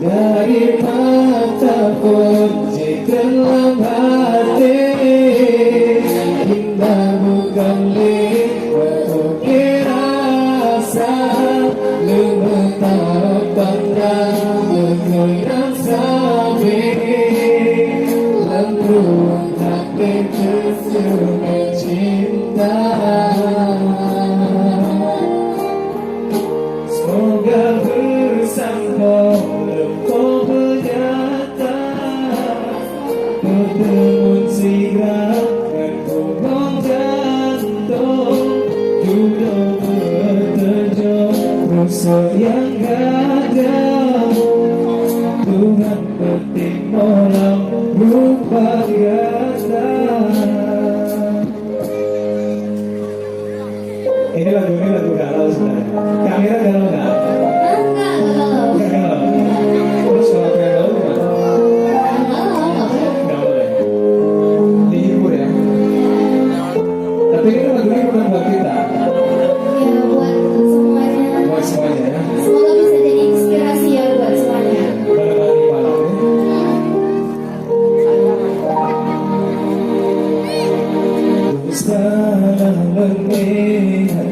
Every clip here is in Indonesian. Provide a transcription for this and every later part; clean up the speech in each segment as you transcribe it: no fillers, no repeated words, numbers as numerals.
Dari mata kunci dalam hati, indah bukan lewat rasa, memetak pandang mengenang sabi, lembut hati tersenyum cinta. Semoga bersama kau bernyata, bertemu siang dan kubang jantung, jodoh berterjun rasa yang gada. Tuhan petik malam rupa biasa. Ini lagu galau sebenarnya. Kamera galau nggak? Nggak galau. Terus kalau kayak galau gimana? Nggak boleh. Dihibur ya. Tapi ini lagunya bukan buat kita. Ya buat semuanya. Buat semuanya ya. Semoga bisa jadi inspirasi ya buat semuanya. Menemani malam ya. Salah melihat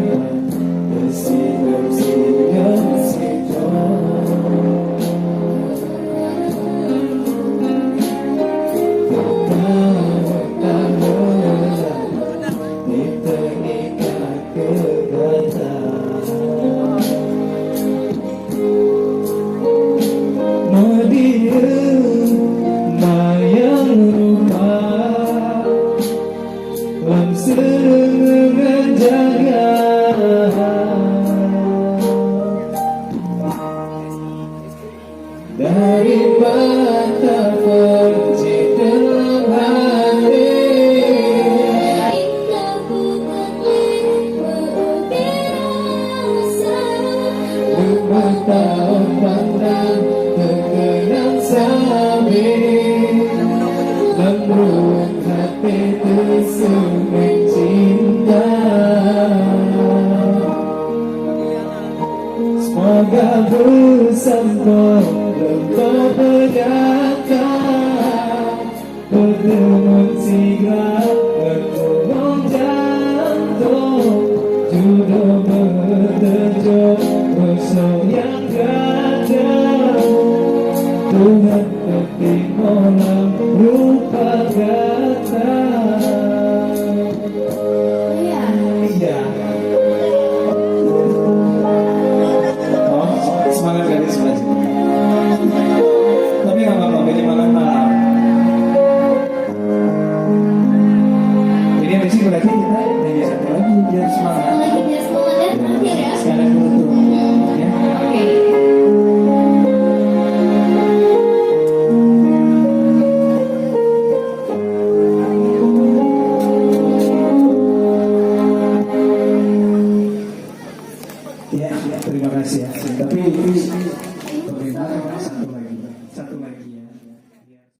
bersinar-sinar di terikat kegatan, medium mayang rupa langsung menjaga. Dari mata kunci dalam hati, Indah bukan lewat rasa, rumah tahun pandang terkenang sabi, lembut hati tersenyum cinta. Semoga bersama kau bernyata, bertemu siang berkubang jantung, jodoh berterjun rasa yang gada. Tuhan petik malam rupa kata. iya. Iya. Oh, semangat gadis sebelah sini. Tapi nggak apa-apa, ini malam malam. Ini habis ini berarti kita nyanyi satu lagi biar semangat. Satu lagi biar semangat dan terakhir ya. Sekarang dulu tuh. Ya. Oke. Ya, terima kasih ya. Tapi ini pemerintah satu lagi.